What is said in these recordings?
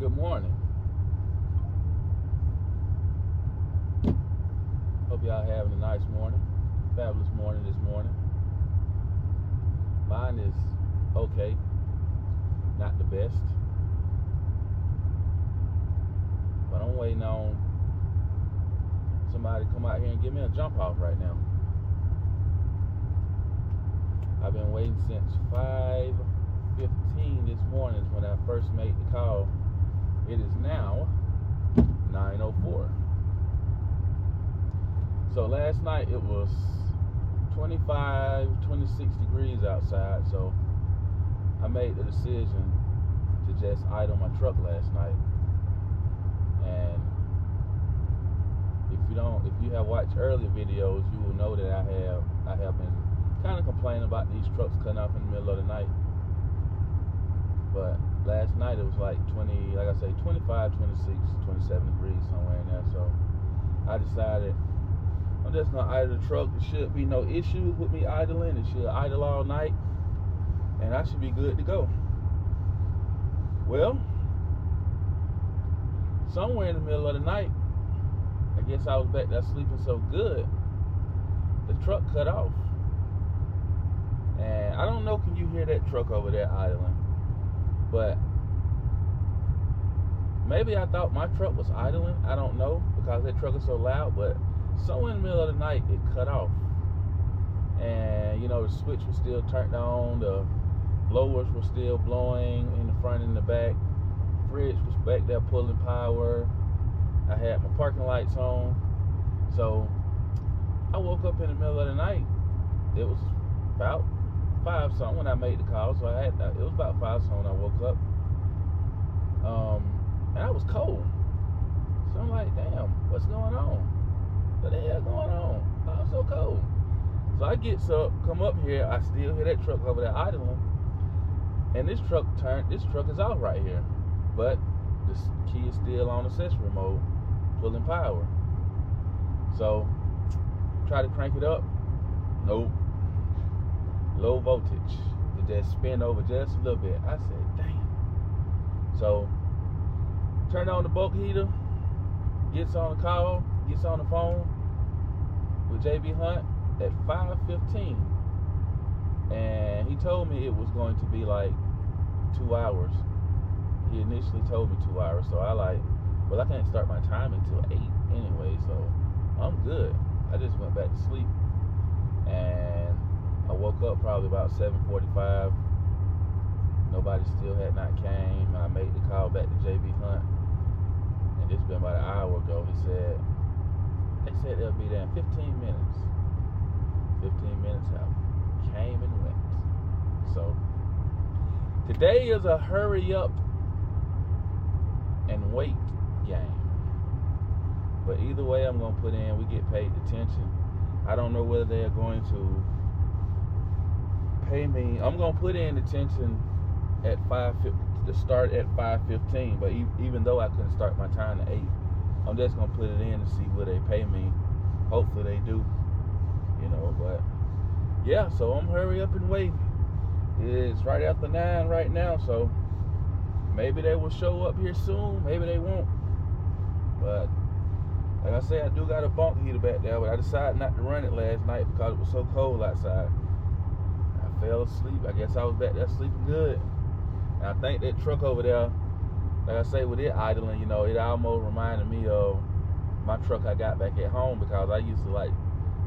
Good morning. Hope y'all having a nice morning. Fabulous morning this morning. Mine is okay. Not the best. But I'm waiting on somebody to come out here and give me a jump off right now. I've been waiting since 5:15 this morning when I first made the call. It is now 9:04. So last night it was 25, 26 degrees outside, so I made the decision to just idle my truck last night. And if you have watched earlier videos, you will know that I have been kind of complaining about these trucks cutting off in the middle of the night. But last night it was like 25, 26, 27 degrees somewhere in there. So I decided I'm just gonna idle the truck. There should be no issues with me idling. It should idle all night, and I should be good to go. Well, somewhere in the middle of the night, I guess I was back there sleeping so good, the truck cut off. And I don't know, can you hear that truck over there idling? But maybe I thought my truck was idling. I don't know, because that truck is so loud. But somewhere in the middle of the night, it cut off. And, the switch was still turned on. The blowers were still blowing in the front and the back. Fridge was back there pulling power. I had my parking lights on. So I woke up in the middle of the night. It was about 5 something when I made the call. So it was about 5 something when I woke up. And I was cold. So I'm like, damn, what's going on? What the hell going on? I'm so cold. So I get up, come up here, I still hear that truck over there idling. And this truck is off right here. But the key is still on accessory mode, pulling power. So try to crank it up. Nope. Low voltage. It just spin over just a little bit. I said, damn. So turn on the bulk heater, gets on the call, gets on the phone with JB Hunt at 5:15. And he told me it was going to be like 2 hours. He initially told me 2 hours. So I can't start my time until 8 anyway, so I'm good. I just went back to sleep. And I woke up probably about 7:45. Nobody still had not came. I made the call back to JB Hunt. And it's been about an hour ago. They said they'll be there in 15 minutes. 15 minutes out. Came and went. So today is a hurry up and wait game. But either way I'm going to put in, we get paid detention. I don't know whether they are going to pay me. I'm going to put in detention at 5:50 to start at 5:15. But even though I couldn't start my time at 8, I'm just going to put it in to see where they pay me. Hopefully they do. But yeah, so I'm hurry up and wait. It's right after 9 right now, so maybe they will show up here soon. Maybe they won't. But like I say, I do got a bunk heater back there, but I decided not to run it last night because it was so cold outside. I fell asleep. I guess I was back there sleeping good. And I think that truck over there, like I say, with it idling, it almost reminded me of my truck I got back at home, because I used to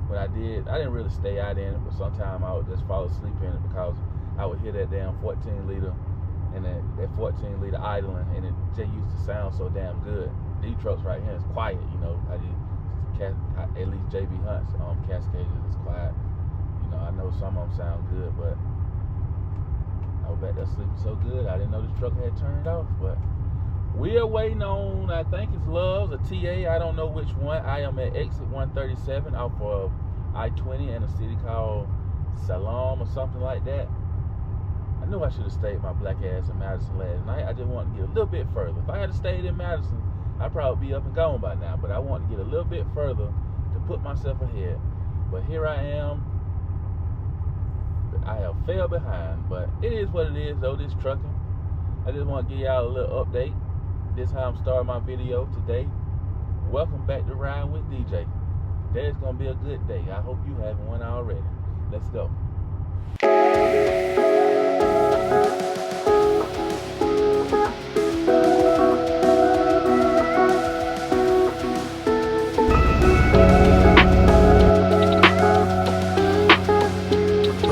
when I didn't really stay out in it, but sometimes I would just fall asleep in it because I would hear that damn 14 liter and that 14 liter idling, and it just used to sound so damn good. These trucks right here is quiet, at least JB Hunt's Cascades is quiet. I know some of them sound good, but I was back there sleeping so good, I didn't know this truck had turned off. But we are waiting on, I think it's Love's, a TA, I don't know which one. I am at exit 137 off of I-20 in a city called Salem or something like that. I knew I should have stayed my black ass in Madison last night. I just wanted to get a little bit further. If I had stayed in Madison, I'd probably be up and gone by now. But I wanted to get a little bit further to put myself ahead. But here I am. I have fell behind. But it is what it is, though, this trucking. I just want to give y'all a little update. This is how I'm starting my video today. Welcome back to Ride with DJ. Today's gonna be a good day. I hope you having one already. Let's go.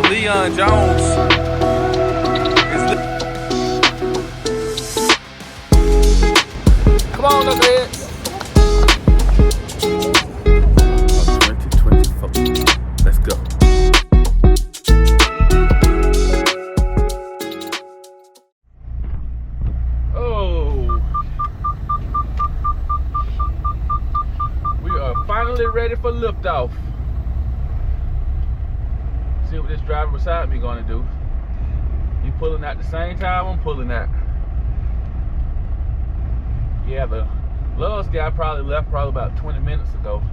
Leon Jones is come on, knuckleheads. 2024. Let's go. Oh, we are finally ready for liftoff. See what this driver beside me gonna do. He pulling out the same time I'm pulling out. Yeah, the Love's guy probably left about 20 minutes ago.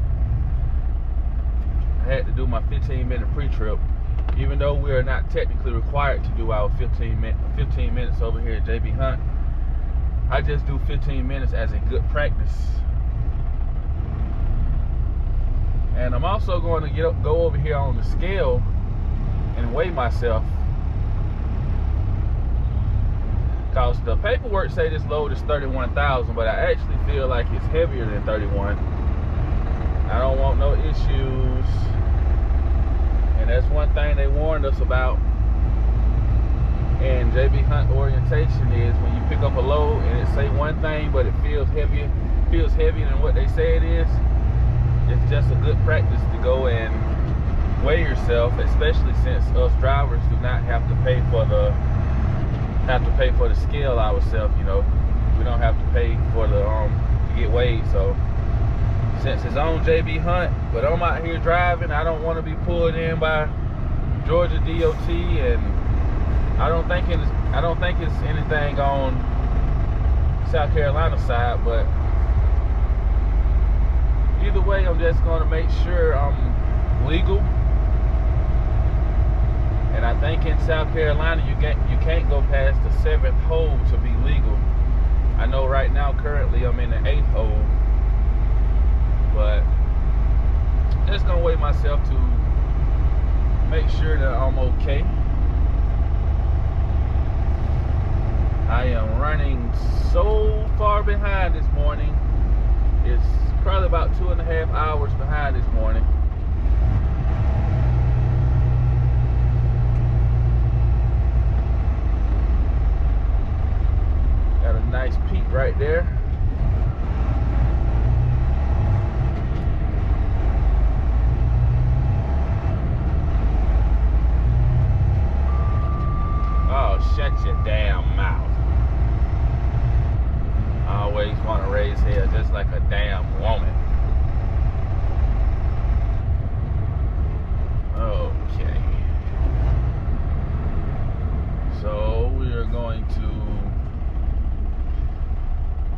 I had to do my 15-minute pre-trip, even though we are not technically required to do our 15 minutes over here at JB Hunt. I just do 15 minutes as a good practice. And I'm also going to go over here on the scale and weigh myself, because the paperwork say this load is 31,000, but I actually feel like it's heavier than 31. I don't want no issues, and that's one thing they warned us about in JB Hunt orientation is when you pick up a load and it say one thing but it feels heavier than what they say it is. It's just a good practice to go and weigh yourself, especially since us drivers do not have to pay for the scale ourselves. You know, we don't have to pay for the to get weighed. So since it's on JB Hunt, but I'm out here driving, I don't want to be pulled in by Georgia DOT, and I don't think it's anything on South Carolina side. But either way, I'm just going to make sure I'm legal. And I think in South Carolina you can't go past the 7th hole to be legal. I know right now currently I'm in the 8th hole, but just gonna weigh myself to make sure that I'm okay. I am running so far behind this morning. It's probably about 2.5 hours behind this morning. Got a nice peak right there. Oh, shut your damn mouth. I always want to raise hell just like a damn woman. Okay. So we are going to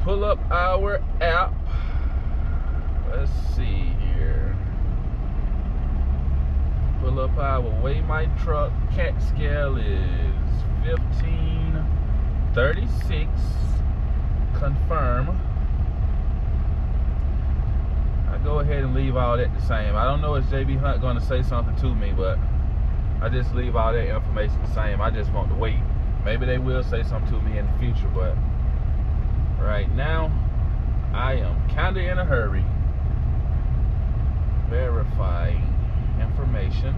pull up our app. Let's see here. Pull up our Weigh My Truck. CAT scale is 1536. Confirm. I go ahead and leave all that the same. I don't know if JB Hunt going to say something to me, but I just leave all that information the same. I just want to wait. Maybe they will say something to me in the future, but right now, I am kind of in a hurry. Verifying information.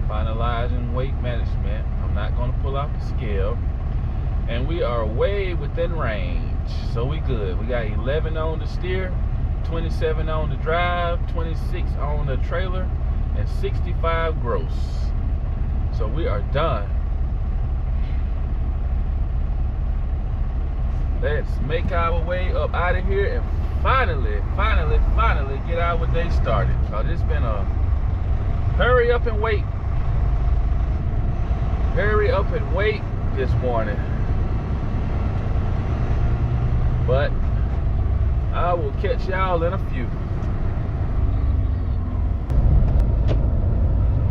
Finalizing weight management. I'm not going to pull out the scale. And we are way within range. So we good. We got 11 on the steer, 27 on the drive, 26 on the trailer, and 65 gross. So we are done. Let's make our way up out of here and finally get our day started. Cause it's been a hurry up and wait this morning. But I will catch y'all in a few.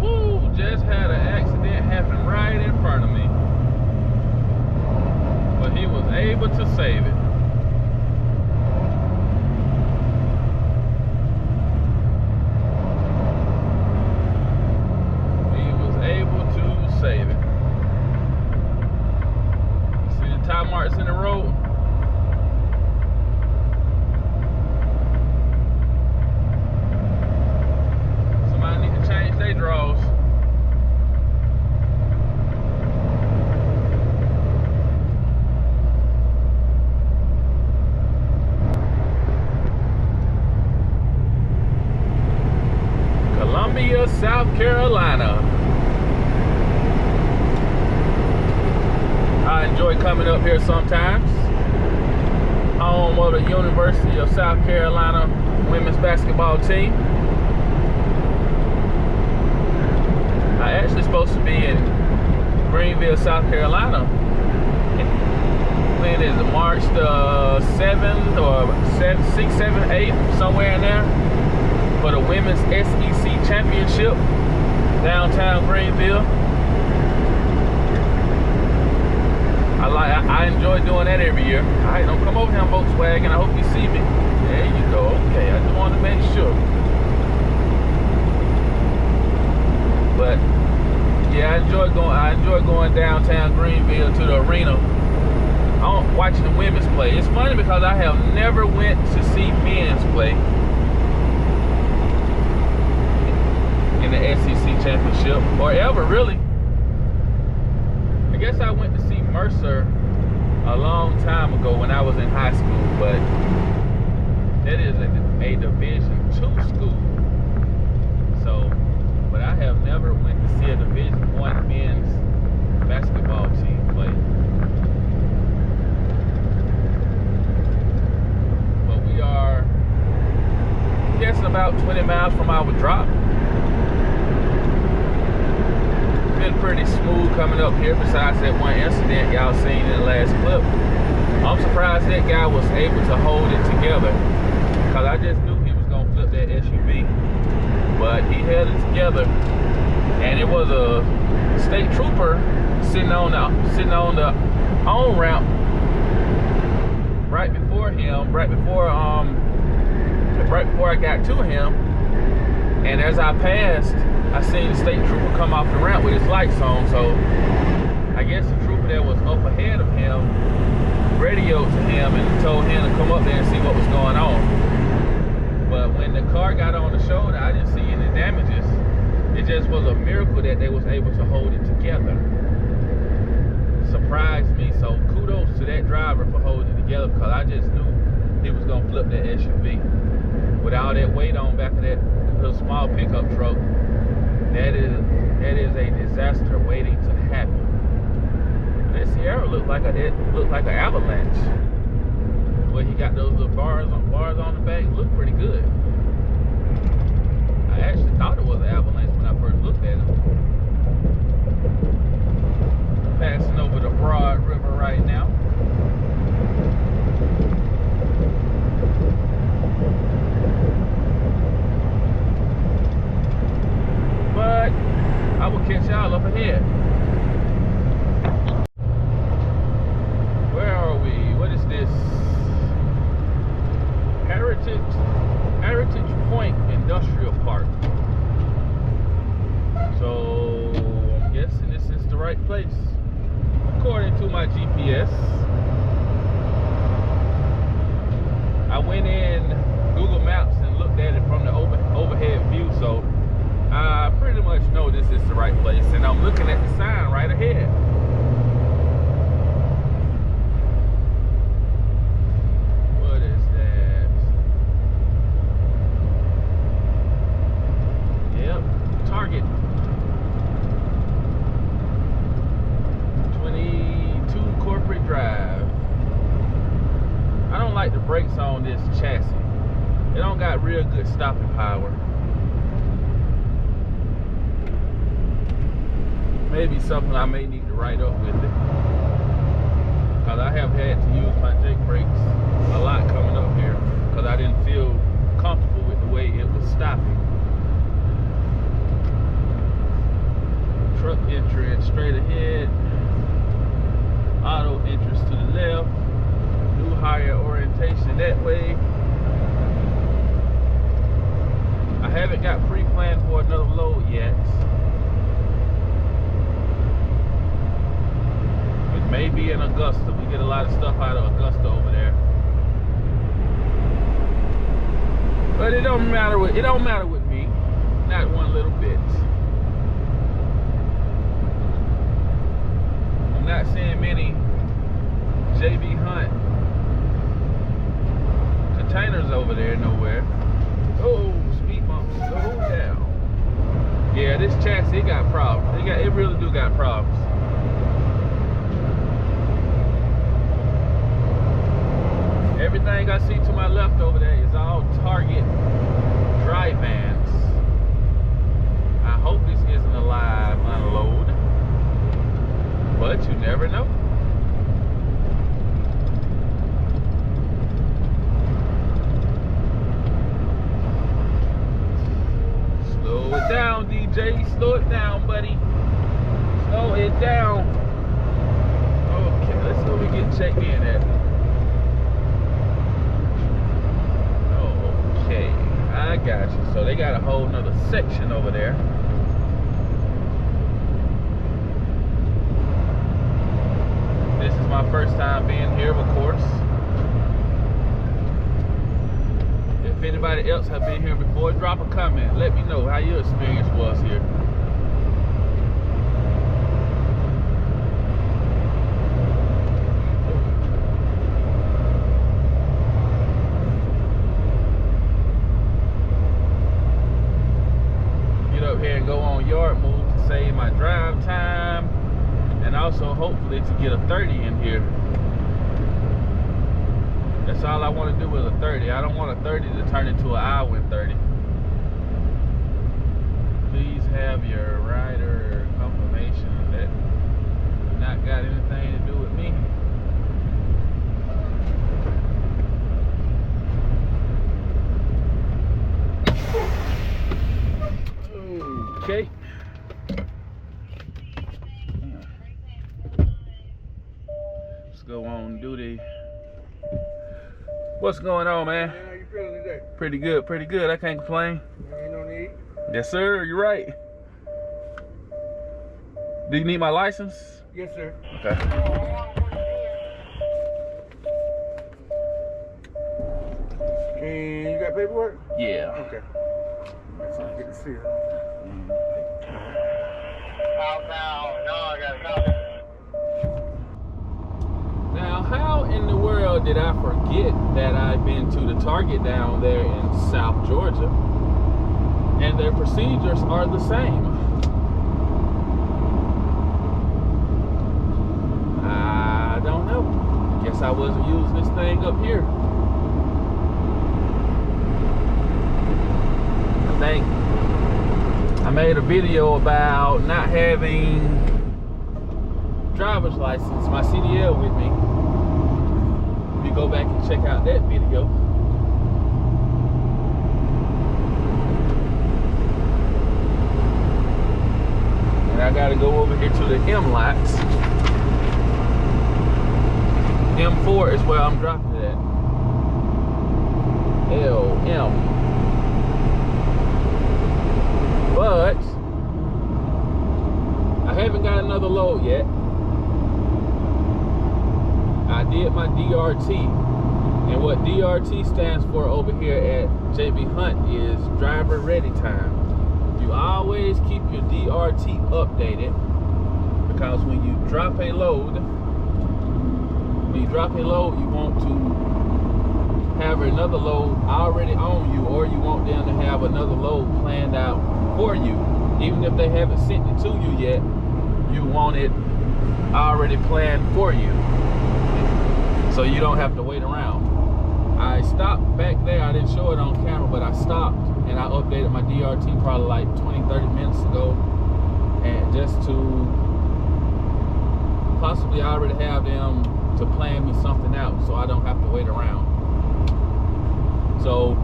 Woo, just had an accident happen right in front of me. But he was able to save it. He was able to save it. See the tire marks in the road? Somebody need to change their draws. South Carolina. I enjoy coming up here sometimes. Home of the University of South Carolina women's basketball team. I actually supposed to be in Greenville, South Carolina. When is it? March the 7th or 6th, 7th, 8th, somewhere in there, for the women's SEC championship, downtown Greenville. I enjoy doing that every year. Alright, don't come over here, Volkswagen. I hope you see me. There you go. Okay, I just want to make sure. But yeah, I enjoy going downtown Greenville to the arena. I'm watching the women's play. It's funny because I have never went to see men's play in the SEC championship, or ever really. I guess I went to see Mercer a long time ago when I was in high school, but that is a Division II school. So, but I have never went to see a Division I men's basketball team play. But we are, I'm guessing, about 20 miles from our drop. Been pretty smooth coming up here, besides that one incident y'all seen in the last clip. I'm surprised that guy was able to hold it together, because I just knew he was going to flip that SUV. But he held it together, and it was a state trooper sitting on the on-ramp right before him, right before I got to him. And as I passed, I seen the state trooper come off the ramp with his lights on. So I guess the trooper that was up ahead of him radioed to him and told him to come up there and see what was going on. But when the car got on the shoulder, I didn't see any damages. It just was a miracle that they was able to hold it together. Surprised me. So kudos to that driver for holding it together, because I just knew he was gonna flip that SUV with all that weight on back of that little small pickup truck. That is a disaster waiting to happen. That Sierra looked like an avalanche. Well, he got those little bars on the back. Looked pretty good. I actually thought it was an avalanche when I first looked at it. Passing over the Broad River right now. But I will catch y'all up ahead. Where are we? What is this? Heritage Point Industrial Park. So I'm guessing this is the right place, according to my GPS. I went in Google Maps and looked at it from the overhead view, so I pretty much know this is the right place, and I'm looking at the sign right ahead. What is that? Yep, Target. 22 Corporate Drive. I don't like the brakes on this chassis. It don't got real good stopping power. Maybe something I may need to write up with it, because I have had to use my Jake brakes a lot coming up here, because I didn't feel comfortable with the way it was stopping. Truck entrance straight ahead. Auto entrance to the left. New hire orientation that way. I haven't got pre-planned for another load yet. It may be in Augusta. We get a lot of stuff out of Augusta over there. But it don't matter with me. Not one little bit. I'm not seeing many JB Hunt containers over there nowhere. Oh, speed bumps. Slow down. Yeah, this chassis, it got problems. It really do got problems. Everything I see to my left over there is all Target dry vans. I hope this isn't a live unload, but you never know. Slow it down, DJ. Slow it down, buddy. Slow it down. Okay, let's go and get checked in at. Okay, I got you. So they got a whole nother section over there. This is my first time being here, of course. If anybody else have been here before, drop a comment. Let me know how your experience was here. Get up here and go on yard move to save my drive time, and also hopefully to get a 30 in here. That's all I want to do with a 30. I don't want a 30 to turn into an hour and 30. Please have your rider confirmation that not got anything to do with me. Okay. Let's go on duty. What's going on, man? How you feeling today? Pretty good, pretty good. I can't complain. Ain't no need. Yes, sir. You're right. Do you need my license? Yes, sir. Okay. And you got paperwork? Yeah. Okay. That's all. Get to see it. Now, how in the world did I forget that I've been to the Target down there in South Georgia, and their procedures are the same? I don't know. Guess I wasn't using this thing up here. I think I made a video about not having driver's license, my CDL with me. If you go back and check out that video. And I gotta go over here to the M lots. M4 is where I'm dropping it at. LM. But I haven't got another load yet. I did my DRT, and what DRT stands for over here at JB Hunt is driver ready time. You always keep your DRT updated, because when you drop a load, you want to have another load already on you, or you want them to have another load planned out for you. Even if they haven't sent it to you yet, you want it already planned for you, so you don't have to wait around. I stopped back there. I didn't show it on camera, but I stopped and I updated my DRT probably like 20-30 minutes ago, and just to possibly already have them to plan me something out so I don't have to wait around. So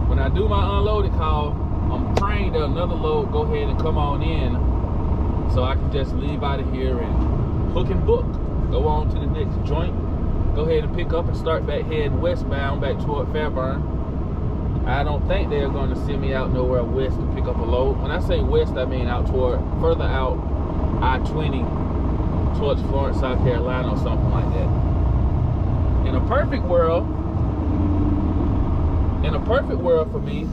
when I do my unloaded call, I'm praying that another load go ahead and come on in so I can just leave out of here and hook and book, go on to the next joint, go ahead and pick up and start back heading westbound back toward Fairburn. I don't think they're going to send me out nowhere west to pick up a load. When I say west, I mean out toward, further out I-20 towards Florence, South Carolina or something like that. In a perfect world for me,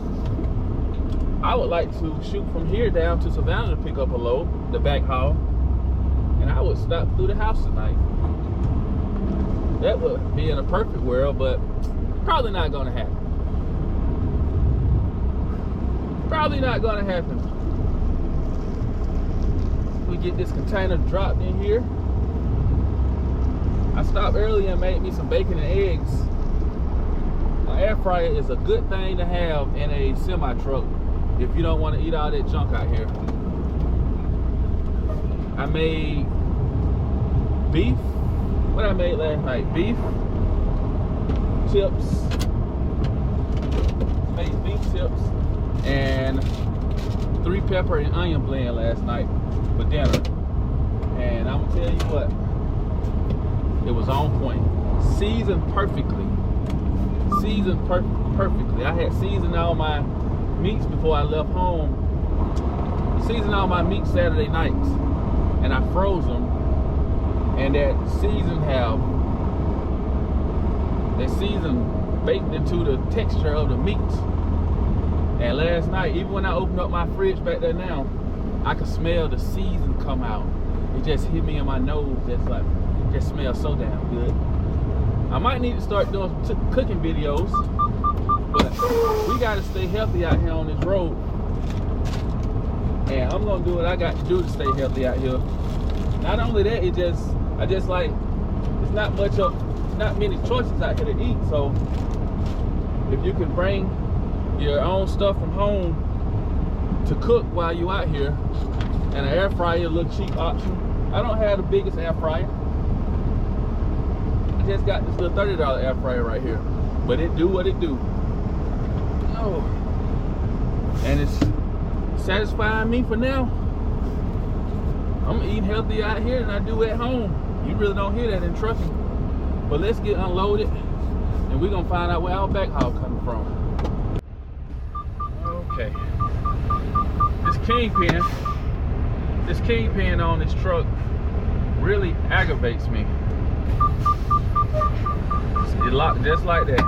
I would like to shoot from here down to Savannah to pick up a load, the back haul, and I would stop through the house tonight. That would be in a perfect world, but probably not going to happen. Probably not going to happen. We get this container dropped in here. I stopped early and made me some bacon and eggs. An air fryer is a good thing to have in a semi truck if you don't want to eat all that junk out here. I made beef. What I made last night? Beef, chips. Made beef chips and 3 pepper and onion blend last night for dinner. And I'm gonna tell you what, it was on point. Seasoned perfectly. Seasoned perfectly. I had seasoned all my meats before I left home. Seasoned all my meats Saturday nights, and I froze them. And that season baked into the texture of the meats. And last night, even when I opened up my fridge back there now, I could smell the season come out. It just hit me in my nose. It just smells so damn good. I might need to start doing some cooking videos, but we gotta stay healthy out here on this road. And I'm gonna do what I got to do to stay healthy out here. Not only that, I just like, it's not many choices out here to eat. So if you can bring your own stuff from home to cook while you out here, and an air fryer, a little cheap option. I don't have the biggest air fryer. I just got this little $30 air fryer right here, but it do what it do. Oh, and it's satisfying me for now. I'm eating healthy out here than I do at home. You really don't hear that in trucking. But let's get unloaded, and we're gonna find out where our back haul coming from. Okay, this kingpin on this truck really aggravates me. It locked just like that,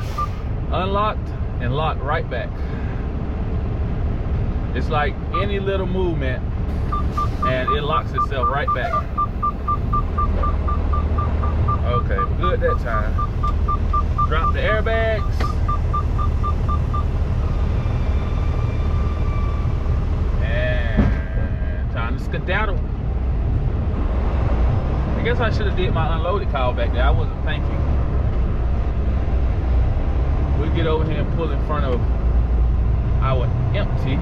unlocked and locked right back. It's like any little movement and it locks itself right back. Okay, good that time. Drop the airbags. And time to skedaddle. I guess I should have did my unloaded call back there. I wasn't thinking. We'll get over here and pull in front of our empty.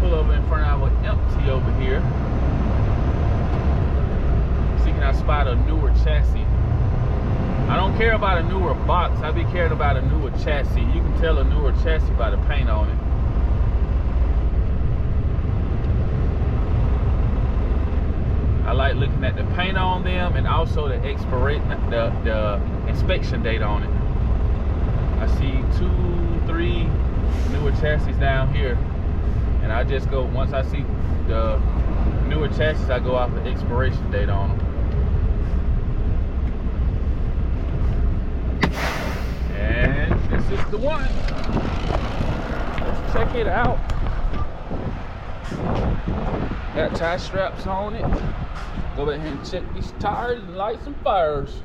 Pull over in front of our empty over here. See, can I spot a newer chassis? I don't care about a newer box. I be caring about a newer chassis. You can tell a newer chassis by the paint on it. I like looking at the paint on them and also the inspection date on it. I see 2, 3 newer chassis down here, and I just go, once I see the newer chassis, I go off the expiration date on them. And this is the one. Let's check it out. Got tie straps on it. Go back here and check these tires and light some fires.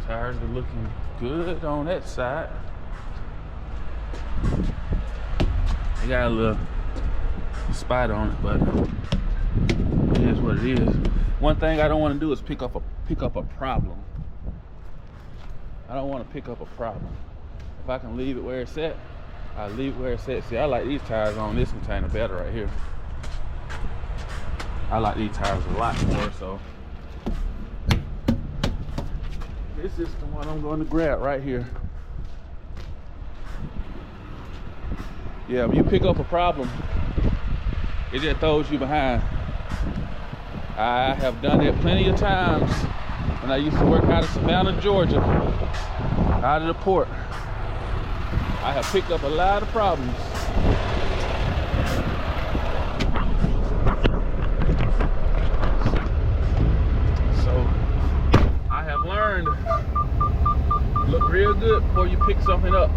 Tires are looking good on that side. They got a little spot on it, but it is what it is. One thing I don't want to do is pick up a problem. I don't want to pick up a problem. If I can leave it where it's at, I leave it where it's at. See, I like these tires on this container better right here. I like these tires a lot more, so this is the one I'm going to grab right here. Yeah, when you pick up a problem, it just throws you behind. I have done that plenty of times when I used to work out of Savannah, Georgia, out of the port. I have picked up a lot of problems. So I have learned, look real good before you pick something up.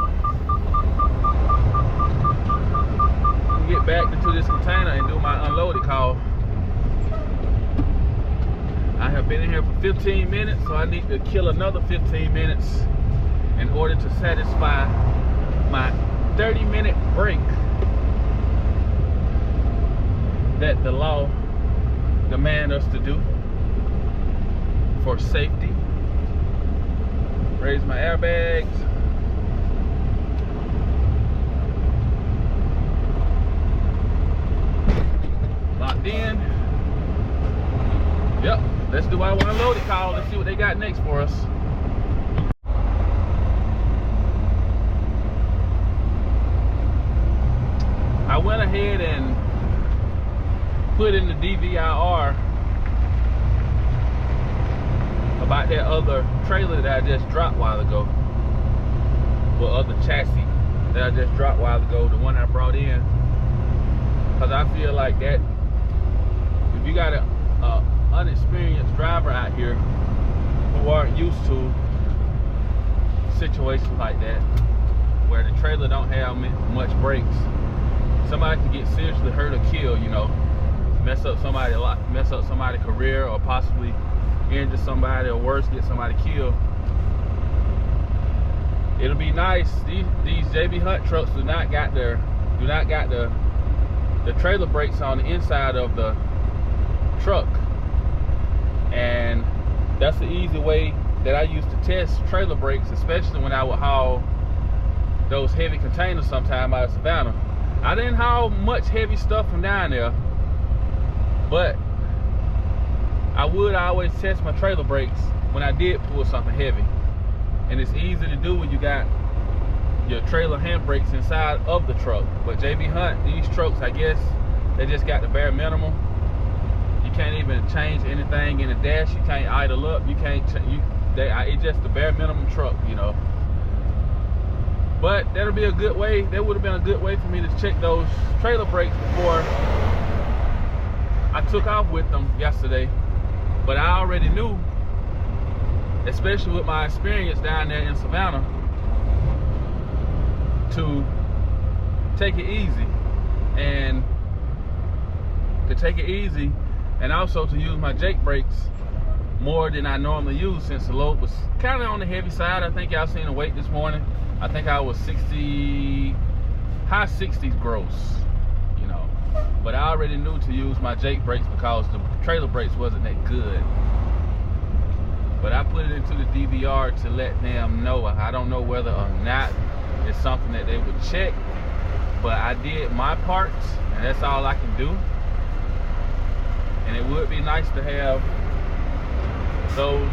Get back into this container and do my unloaded call. I have been in here for 15 minutes, so I need to kill another 15 minutes in order to satisfy my 30-minute break that the law demands us to do for safety. Raise my airbags. Locked in. Yep, let's do our unloaded call. Let's see what they got next for us. I went ahead and put in the DVIR about that other trailer that I just dropped a while ago. Well, other chassis that I just dropped a while ago, the one I brought in. Because I feel like that, if you got a unexperienced driver out here who aren't used to situations like that, where the trailer don't have much brakes, somebody can get seriously hurt or killed, you know, mess up somebody's career, or possibly injure somebody, or worse, get somebody killed. It'll be nice. These JB Hunt trucks do not got the trailer brakes on the inside of the truck, and that's the easy way that I used to test trailer brakes, especially when I would haul those heavy containers sometime out of Savannah. I didn't haul much heavy stuff from down there, but I would always test my trailer brakes when I did pull something heavy. And it's easy to do when you got your trailer handbrakes inside of the truck. But JB Hunt, these trucks, I guess, they just got the bare minimum. You can't even change anything in the dash. You can't idle up. You can't. It's just the bare minimum truck, you know. But that'll be a good way. That would have been a good way for me to check those trailer brakes before I took off with them yesterday. But I already knew, especially with my experience down there in Savannah, to take it easy, and also to use my Jake brakes more than I normally use, since the load was kind of on the heavy side. I think y'all seen the weight this morning. I think I was high 60s gross, you know. But I already knew to use my Jake brakes because the trailer brakes wasn't that good. But I put it into the DVR to let them know. I don't know whether or not it's something that they would check, but I did my parts, and that's all I can do. And it would be nice to have those.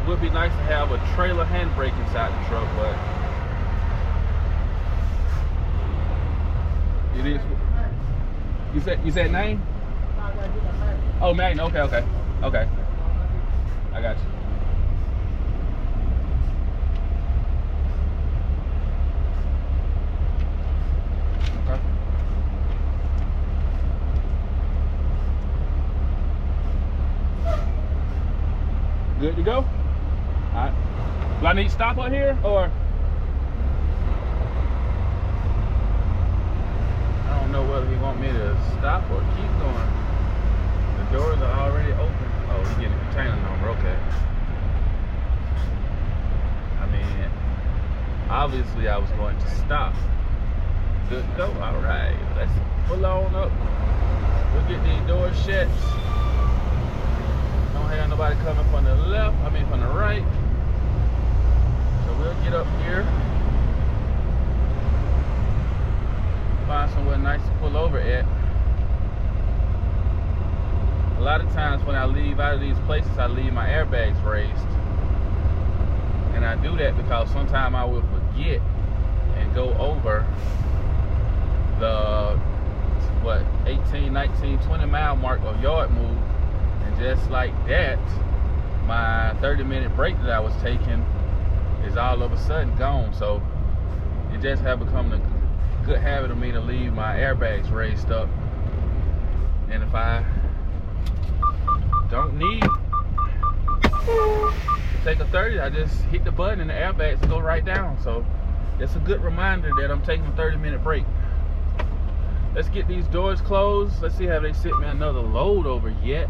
Would be nice to have a trailer handbrake inside the truck, but it is. You said name? Oh, Magna. Okay. I got you. Okay. Good to go? All right. Do I need to stop up here, or? I don't know whether he want me to stop or keep going. The doors are already open. Oh, he's getting a container number. Okay. I mean, obviously I was going to stop. Good to go. All right. Let's pull on up. We'll get these doors shut. Don't have nobody coming from the left. I mean from the right. So we'll get up here. Find somewhere nice to pull over at. A lot of times when I leave out of these places, I leave my airbags raised. And I do that because sometimes I will forget and go over 19, 20 mile mark of yard move. And just like that, my 30-minute break that I was taking is all of a sudden gone. So it just have become a good habit of me to leave my airbags raised up. And if I don't need to take a 30, I just hit the button and the airbags go right down. So it's a good reminder that I'm taking a 30-minute break. Let's get these doors closed. Let's see how they sent me another load over yet.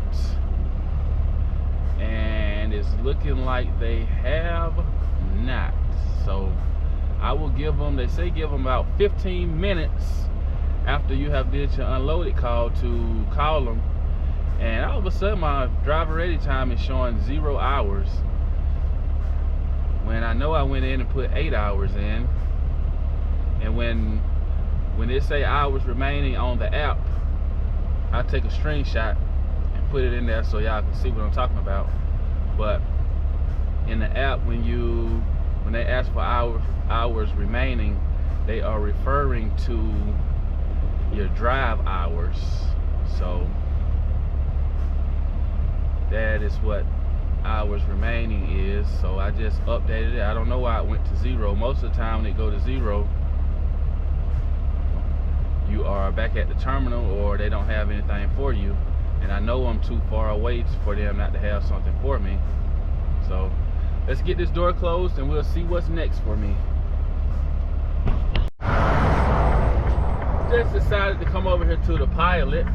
And it's looking like they have not. So I will give them, they say give them about 15 minutes after you have did your unloaded call to call them. And all of a sudden my driver ready time is showing 0 hours, when I know I went in and put 8 hours in. And when it say hours remaining on the app, I take a screenshot and put it in there so y'all can see what I'm talking about. But in the app, when they ask for hours remaining, they are referring to your drive hours. So that is what hours remaining is. So I just updated it. I don't know why it went to 0. Most of the time when it go to 0, you are back at the terminal or they don't have anything for you. And I know I'm too far away for them not to have something for me. So let's get this door closed and we'll see what's next for me. Just decided to come over here to the pilot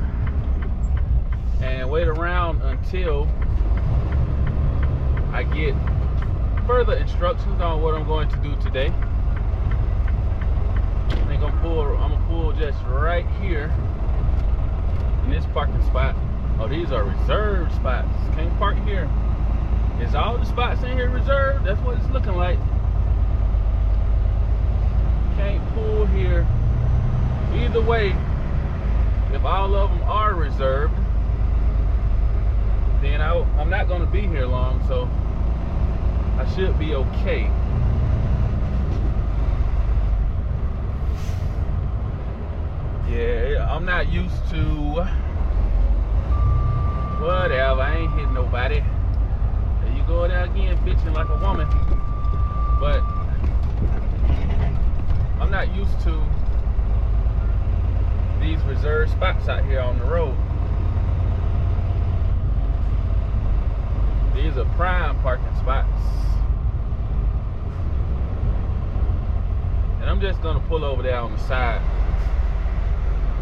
and wait around until I get further instructions on what I'm going to do today. I think I'm gonna pull just right here in this parking spot. Oh, these are reserved spots. Can't park here. Is all the spots in here reserved? That's what it's looking like. Can't pull here. Either way, if all of them are reserved, then I'm not gonna be here long, so I should be okay. Yeah, I'm not used to whatever. I ain't hitting nobody. There you go there again, bitching like a woman. But I'm not used to these reserved spots out here on the road. These are prime parking spots. And I'm just gonna pull over there on the side.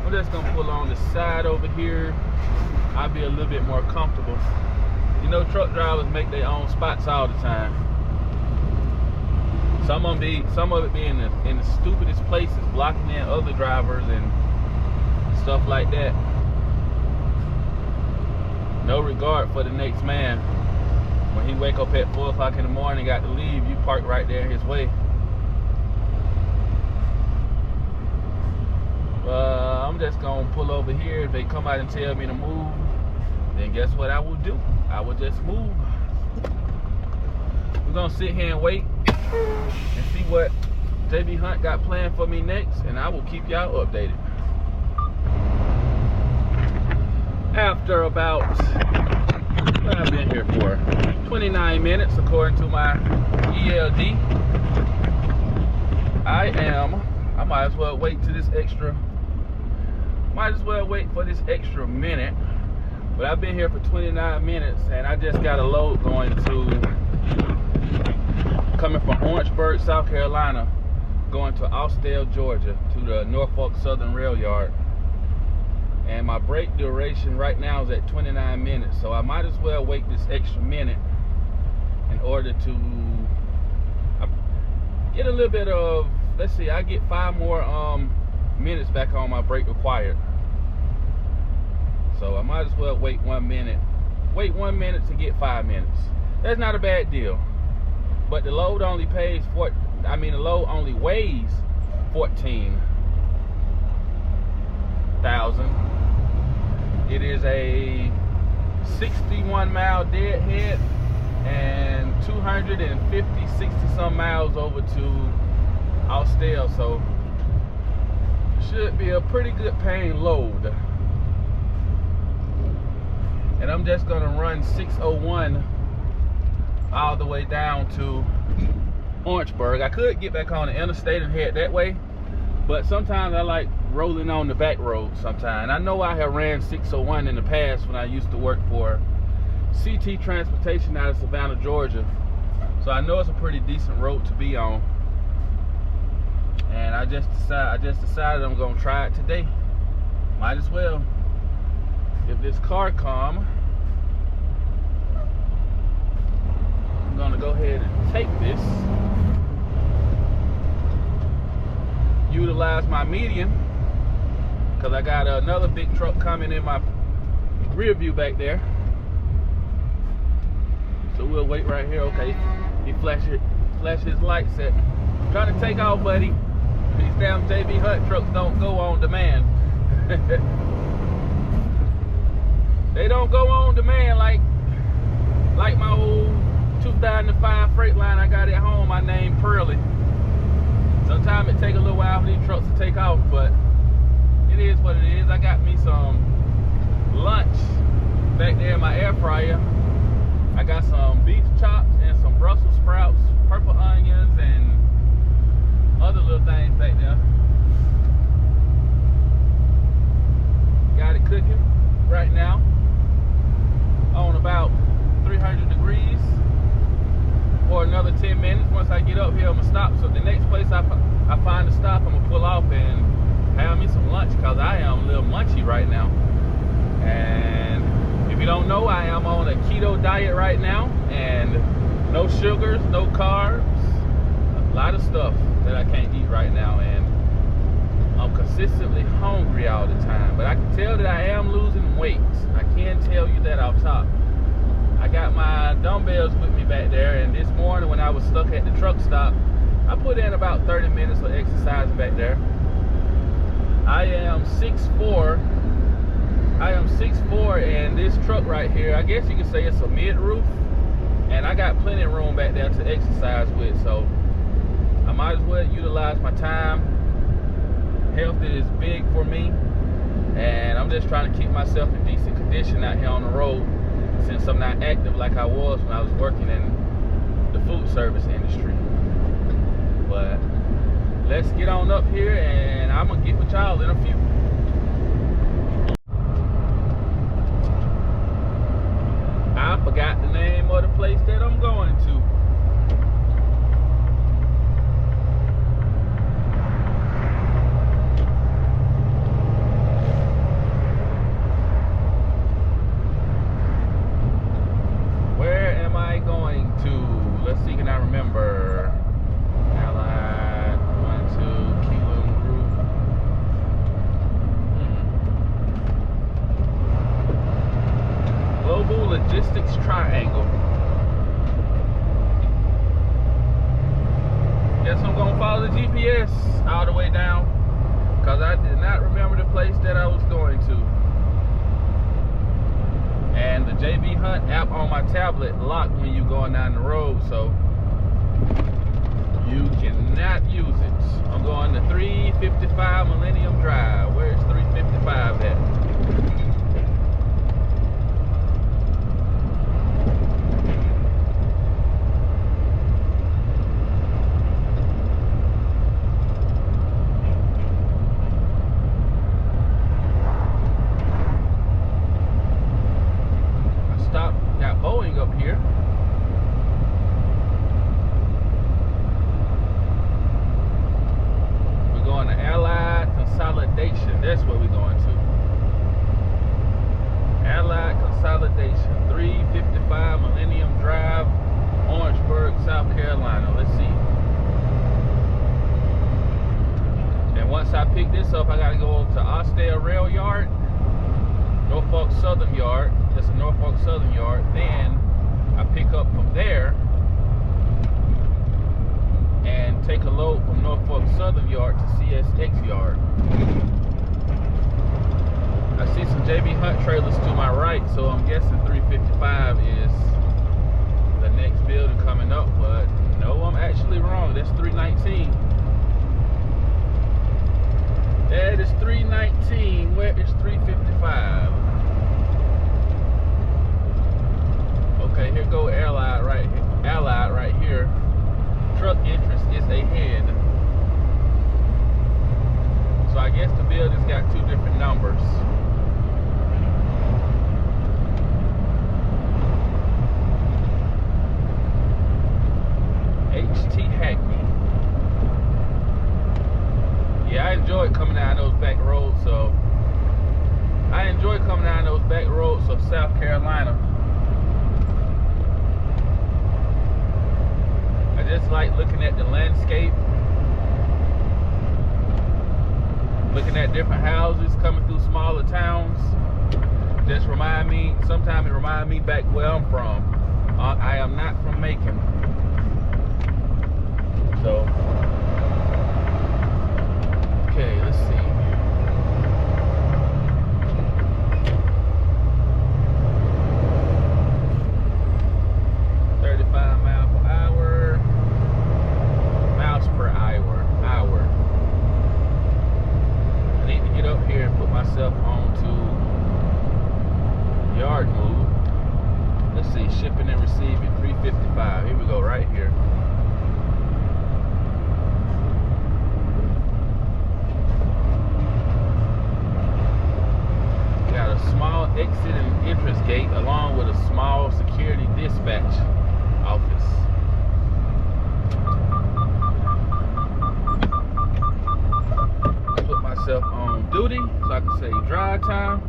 I'm just gonna pull on the side over here. I'll be a little bit more comfortable. You know, truck drivers make their own spots all the time. Some of it being in the stupidest places, blocking in other drivers and stuff like that. No regard for the next man. When he wake up at 4 o'clock in the morning, got to leave, you park right there his way. I'm just gonna pull over here. If they come out and tell me to move, then guess what I will do? I will just move. We're gonna sit here and wait and see what JB Hunt got planned for me next, and I will keep y'all updated. After about, what I've been here for, 29 minutes according to my ELD, I might as well wait for this extra minute. But I've been here for 29 minutes and I just got a load coming from Orangeburg, South Carolina, going to Austell, Georgia, to the Norfolk Southern Rail Yard. And my break duration right now is at 29 minutes, so I might as well wait this extra minute in order to get a little bit of, let's see, I get 5 more minutes back on my break required. So I might as well wait 1 minute. Wait 1 minute to get 5 minutes. That's not a bad deal. But the load only weighs 14,000. It is a 61 mile deadhead and 60 some miles over to Austell, so should be a pretty good paying load. And I'm just gonna run 601 all the way down to Orangeburg. I could get back on the interstate and head that way, but sometimes I like rolling on the back road sometimes. I know I have ran 601 in the past when I used to work for CT Transportation out of Savannah, Georgia. So I know it's a pretty decent road to be on. And I just decided I'm gonna try it today. Might as well. If this car come, I'm gonna go ahead and take this. Utilize my median, because I got another big truck coming in my rear view back there. So we'll wait right here. Okay, he flash his lights at. Trying to take off, buddy. These damn JB Hunt trucks don't go on demand. They don't go on demand like my old 2005 Freightliner I got at home. I named Pearly. Sometimes it take a little while for these trucks to take off, but it is what it is. I got me some lunch back there in my air fryer. I got some beef chops and some Brussels sprouts, purple onions, and other little things back there. Got it cooking right now on about 300 degrees for another 10 minutes. Once I get up here, I'm gonna stop. So the next place I find to stop, I'm gonna pull off and have me some lunch, because I am a little munchy right now. And if you don't know, I am on a keto diet right now, and no sugars, no carbs, a lot of stuff that I can't eat right now, and I'm consistently hungry all the time. But I can tell that I am losing weight. I can tell you that off top. I got my dumbbells with me back there, and this morning when I was stuck at the truck stop, I put in about 30 minutes of exercise back there. I am 6'4". And this truck right here, I guess you could say it's a mid-roof, and I got plenty of room back there to exercise with, so I might as well utilize my time. Health is big for me, and I'm just trying to keep myself in decent condition out here on the road, since I'm not active like I was when I was working in the food service industry. But let's get on up here, and I'm gonna get with y'all in a few. I forgot the name of the place that I'm going to. Where am I going to? Let's see, can I remember? Allied, 1, 2, Kilo Group. Global Logistics Triangle. Guess I'm gonna follow the GPS all the way down, because I did not remember the place that I was going to. And the JB Hunt app on my tablet locked when you're going down the road, so you cannot use it. I'm going to 355 Millennium Drive. Where's 355 at? That's where we're going to. Allied Consolidation, 355 Millennium Drive, Orangeburg, South Carolina. Let's see. And once I pick this up, I got to go over to Austell Rail Yard, Norfolk Southern Yard. That's a Norfolk Southern Yard. Then I pick up from there and take a load from Norfolk Southern Yard to CSX Yard. I see some JB Hunt trailers to my right, so I'm guessing 355 is the next building coming up, but no, I'm actually wrong. That's 319. That is 319. Where is 355? buildings got two different numbers. HT Hackney. Yeah, I enjoyed coming down those back roads of South Carolina. I just like looking at the landscape, looking at different houses coming through smaller towns. Sometimes it reminds me back where I'm from. I am not from Macon. So, okay, let's see. Miles per hour. I need to get up here and put myself onto yard move. Let's see, shipping and receiving, 355. Here we go, right here. Got a small exit and entrance gate along with a small security dispatch office. Put myself on duty so I can save drive time.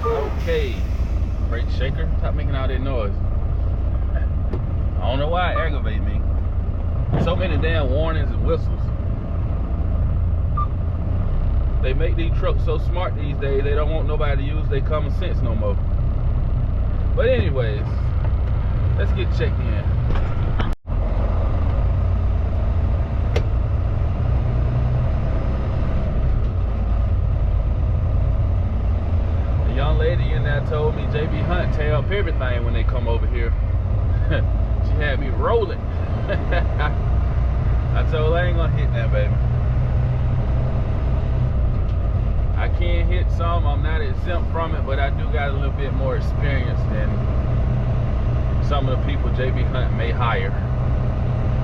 Okay, brake shaker, stop making all that noise. I don't know why it aggravates me. So many damn warnings and whistles. They make these trucks so smart these days, they don't want nobody to use their common sense no more. But anyways, let's get checked in. The young lady in there told me JB Hunt tear up everything when they come over here. She had me rolling. I told her I ain't gonna hit that, baby. I can hit some, I'm not exempt from it, but I do got a little bit more experience than some of the people JB Hunt may hire.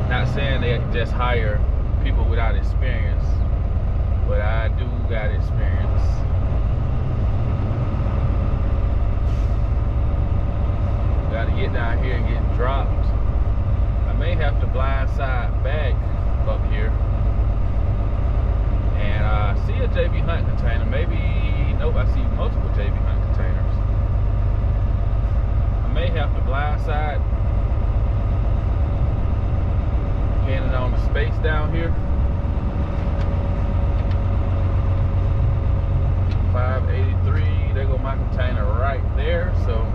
Not saying they just hire people without experience, but I do got experience. Gotta get down here and get dropped. I may have to blindside back up here. And I see a JB Hunt container. Nope, I see multiple JB Hunt containers. I may have to blindside, depending on the space down here. 583, there go my container right there. So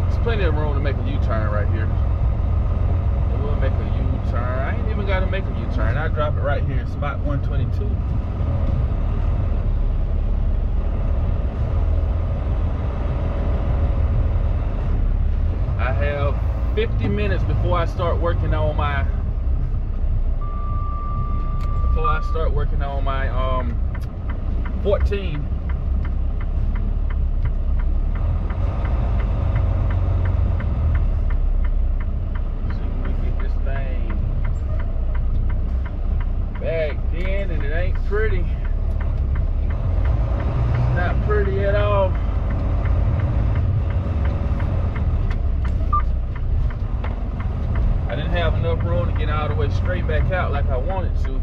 there's plenty of room to make a U-turn right here. We'll make a U-turn. I ain't even got to make a U-turn. I drop it right here in spot 122. I have 50 minutes before I start working on my 14. Back in, and it ain't pretty. It's not pretty at all. I didn't have enough room to get all the way straight back out like I wanted to.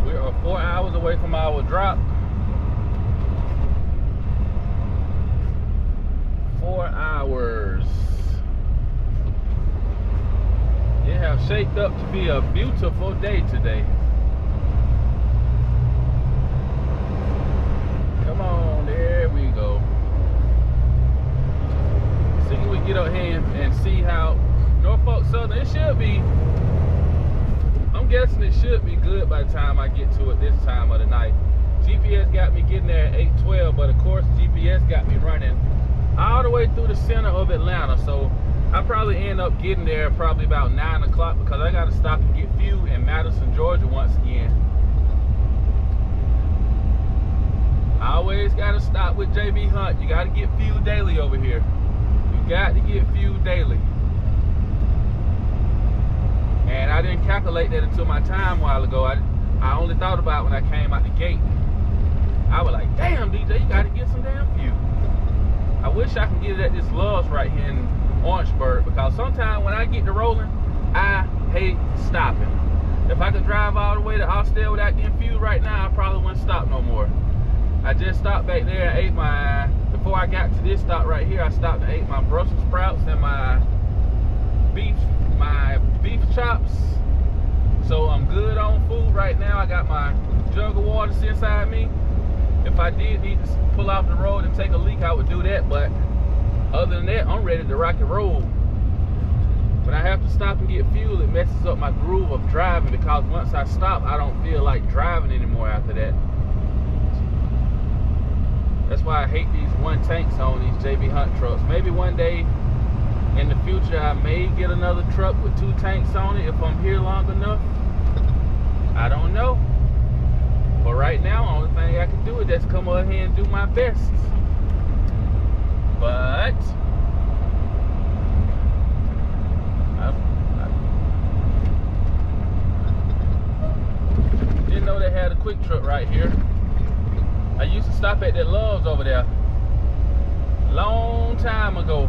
We are 4 hours away from our drop. 4 hours. It has shaped up to be a beautiful day today. Come on, there we go. See, we get up here and see how Norfolk Southern, it should be, I'm guessing it should be good by the time I get to it this time of the night. GPS got me getting there at 8:12, but of course GPS got me running all the way through the center of Atlanta. So I probably end up getting there probably about 9 o'clock because I got to stop and get fuel in Madison, Georgia once again. I always gotta stop with JB Hunt. You gotta get fuel daily over here. You got to get fuel daily. And I didn't calculate that until my time a while ago. I only thought about it when I came out the gate. I was like, damn, DJ, you gotta get some damn fuel. I wish I could get it at this Love's right here in Orangeburg, because sometimes when I get to rolling, I hate stopping. If I could drive all the way to Austell without getting fuel right now, I probably wouldn't stop no more. I just stopped back there and ate my, before I got to this stop right here, I stopped and ate my Brussels sprouts and my beef chops. So I'm good on food right now. I got my jug of water inside me. If I did need to pull off the road and take a leak, I would do that, but other than that, I'm ready to rock and roll. When I have to stop and get fuel, it messes up my groove of driving, because once I stop, I don't feel like driving anymore after that. That's why I hate these one tanks on these JB Hunt trucks. Maybe one day in the future, I may get another truck with 2 tanks on it if I'm here long enough. I don't know. But right now, the only thing I can do is just come over here and do my best. But I didn't know they had a quick truck right here. I used to stop at that Love's over there long time ago.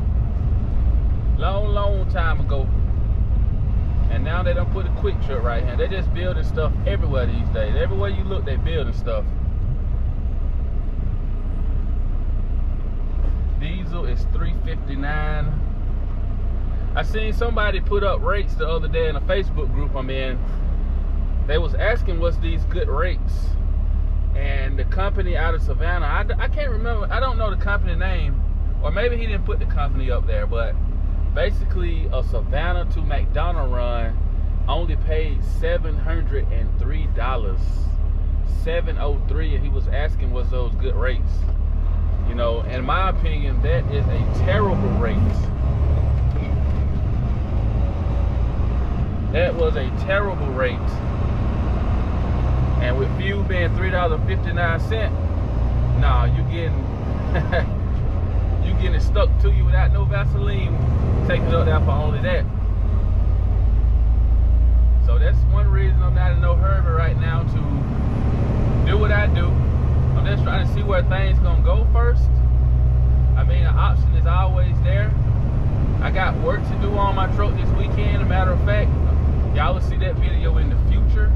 Long time ago. And now they done put a quick truck right here. They're just building stuff everywhere these days. Everywhere you look, they building stuff. Diesel is $3.59. I seen somebody put up rates the other day in a Facebook group I'm in. They was asking what's these good rates. And the company out of Savannah, I can't remember, I don't know the company name. Or maybe he didn't put the company up there, but basically a Savannah to McDonough run only paid $703. $703, and he was asking what's those good rates. You know, in my opinion, that is a terrible rate. That was a terrible rate. And with fuel being $3.59, nah, you getting it stuck to you without no Vaseline, taking it up there for only that. So that's one reason I'm not in no hurry right now to do what I do. I'm just trying to see where things gonna go first. I mean, the option is always there. I got work to do on my truck this weekend. A matter of fact, y'all will see that video in the future.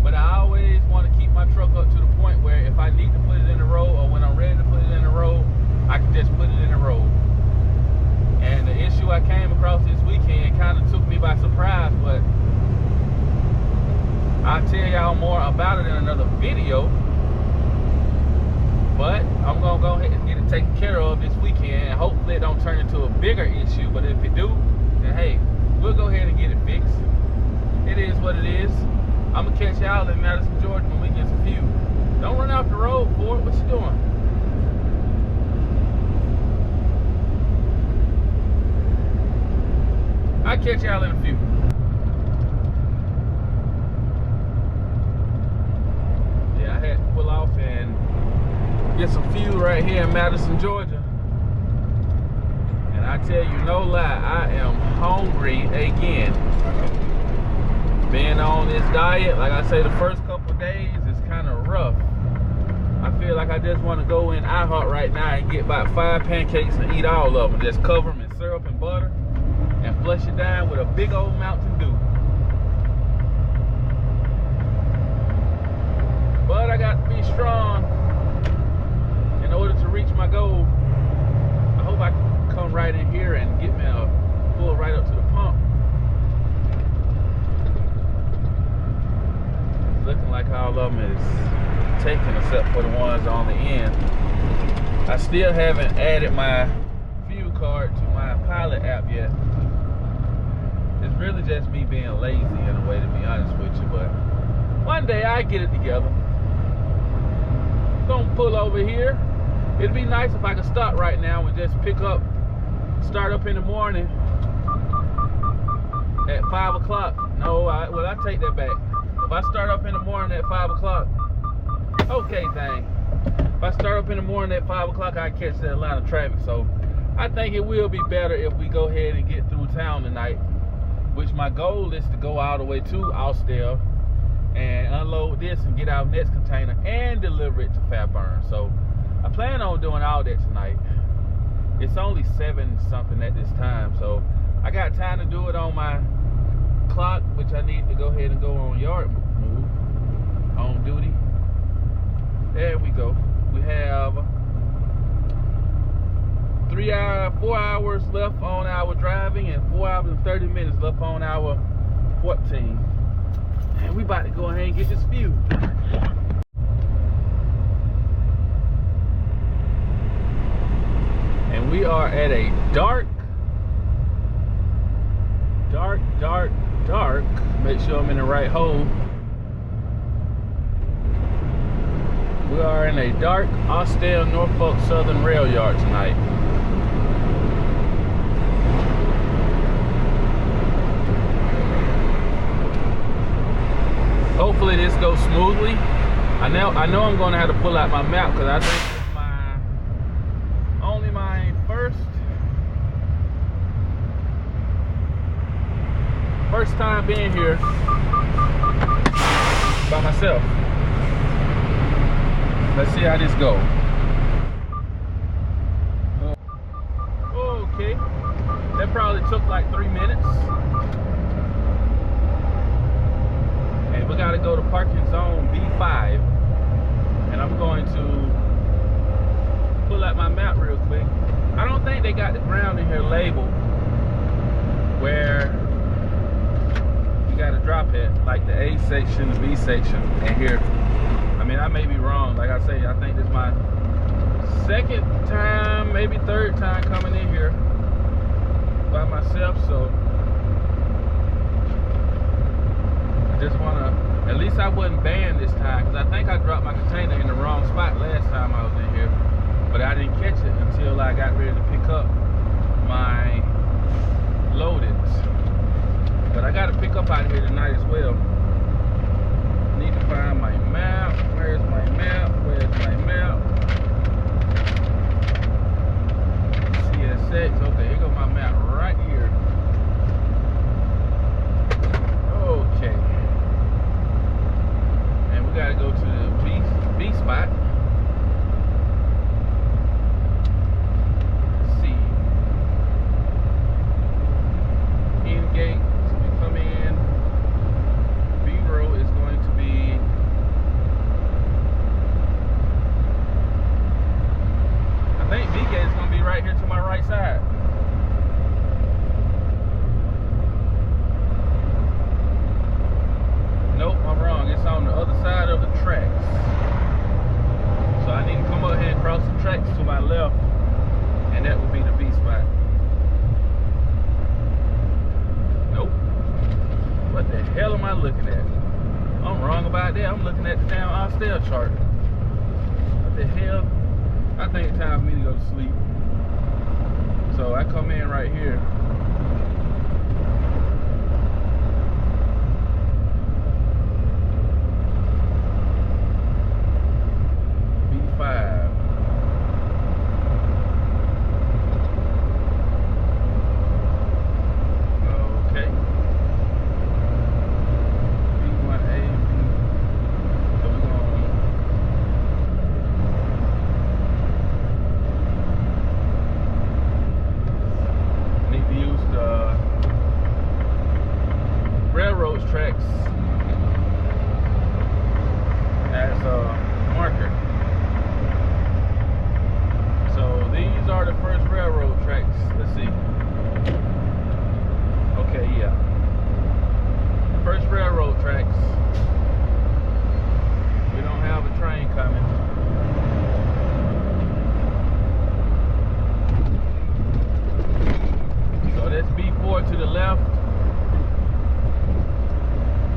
But I always want to keep my truck up to the point where if I need to put it in the road, or when I'm ready to put it in the road, I can just put it in the road. And the issue I came across this weekend kind of took me by surprise, but I'll tell y'all more about it in another video. But I'm gonna go ahead and get it taken care of this weekend, and hopefully it don't turn into a bigger issue. But if it do, then hey, we'll go ahead and get it fixed. It is what it is. I'm gonna catch y'all in Madison, Georgia when we get some fuel. Don't run off the road, Ford. What you doing? I'll catch y'all in a few. Yeah, I had to pull off and get some fuel right here in Madison, Georgia. And I tell you no lie, I am hungry again. Being on this diet, like I say, the first couple of days is kind of rough. I feel like I just want to go in iHeart right now and get about 5 pancakes and eat all of them. Just cover them in syrup and butter and flush it down with a big old Mountain Dew. But I got to be strong in order to reach my goal. I hope I can come right in here and get me a pull right up to the pump. Looking like all of them is taken except for the ones on the end. I still haven't added my fuel card to my Pilot app yet. It's really just me being lazy in a way, to be honest with you, but one day I get it together. Gonna pull over here. It'd be nice if I could stop right now and just start up in the morning at 5 o'clock. No, I take that back. If I start up in the morning at 5 o'clock, okay thing. If I start up in the morning at 5 o'clock, I catch that line of traffic. So I think it will be better if we go ahead and get through town tonight, which my goal is to go all the way to Austell and unload this and get our next container and deliver it to Fairburn. So I plan on doing all that tonight. It's only 7 something at this time, so I got time to do it on my clock, which I need to go ahead and go on yard move, on duty. There we go. We have 4 hours left on our driving and 4 hours and 30 minutes left on our 14. And we about to go ahead and get this fuel. And we are at a dark, make sure I'm in the right hole. We are in a dark Austell Norfolk Southern rail yard tonight. Hopefully this goes smoothly. I know I'm going to have to pull out my map because I think it's only my first time being here by myself. Let's see how this goes. Okay, that probably took like 3 minutes. And we gotta go to parking zone B5. And I'm going to pull out my map real quick. I don't think they got the ground in here labeled where you gotta drop it, like the A section, the B section, and here. I mean, I may be wrong. Like I say, I think this is my second time, maybe third time coming in here by myself. So I just wanna, at least I wasn't banned this time, because I think I dropped my container in the wrong spot last time I was in here, but I didn't catch it until I got ready to pick up my loadings. But I gotta pick up out of here tonight as well. Need to find my map. Where's my map? Where's my map? CSX. Okay, here goes my map right here. Okay. And we gotta go to the B spot. Let's see. In gate. So we come in. B row is going to be, I think B gate is going to be right here to my right side. Nope, I'm wrong. It's on the other side of the tracks. So I need to come up here and cross the tracks to my left, and that would be the B spot. Nope. What the hell am I looking at? I'm wrong about that. I'm looking at the damn Austell chart. What the hell? I think it's time for me to go to sleep. So I come in right here. B5. Okay. B1A, so we're going need to use the railroad tracks as a marker. So these are the first railroad tracks. Let's see. Okay, yeah. First railroad tracks. We don't have a train coming. So that's B4 to the left.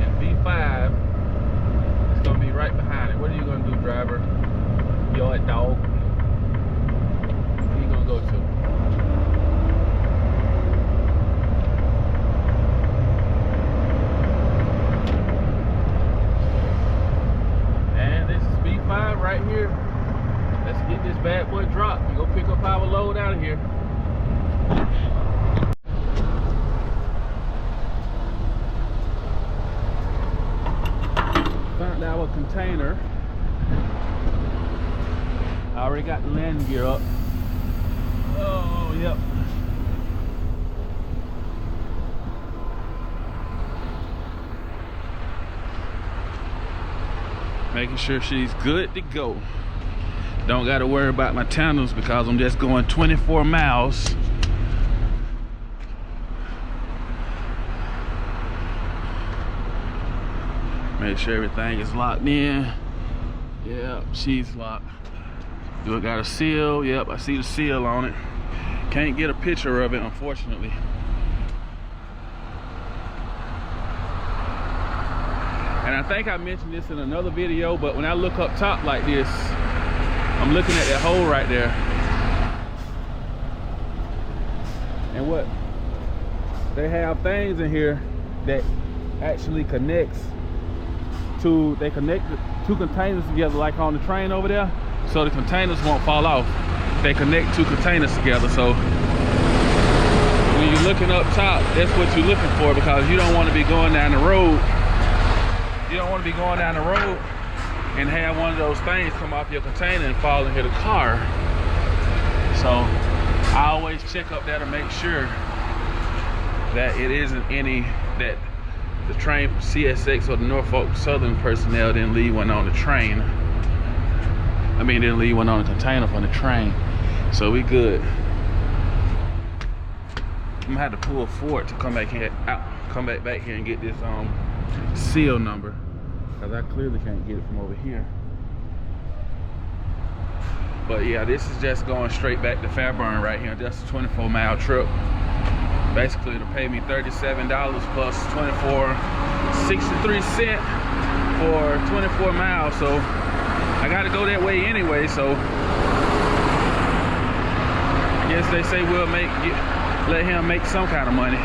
And B5 is going to be right behind it. What are you going to do, driver? Yo, dog. Where you going to go to? this bad boy drop and go pick up our load out of here. Found our container. I already got the landing gear up. Oh, yep. Making sure she's good to go. Don't got to worry about my tandem because I'm just going 24 miles. Make sure everything is locked in. Yep, she's locked. Do it got a seal? Yep, I see the seal on it. Can't get a picture of it, unfortunately. And I think I mentioned this in another video, but when I look up top like this, I'm looking at that hole right there. And what? They have things in here that actually connects to, they connect the two containers together like on the train over there, so the containers won't fall off. They connect two containers together, so when you're looking up top, that's what you're looking for, because you don't want to be going down the road. You don't want to be going down the road and have one of those things come off your container and fall and hit a car. So I always check up there to make sure that it isn't any, that the train CSX or the Norfolk Southern personnel didn't leave one on the train. I mean, didn't leave one on the container from the train. So we good. I'm gonna have to pull forward to come back here, back here and get this seal number, because I clearly can't get it from over here. But yeah, this is just going straight back to Fairburn right here. That's a 24-mile trip. Basically, it'll pay me $37 plus 63 cents for 24 miles. So I got to go that way anyway. So I guess they say we'll let him make some kind of money.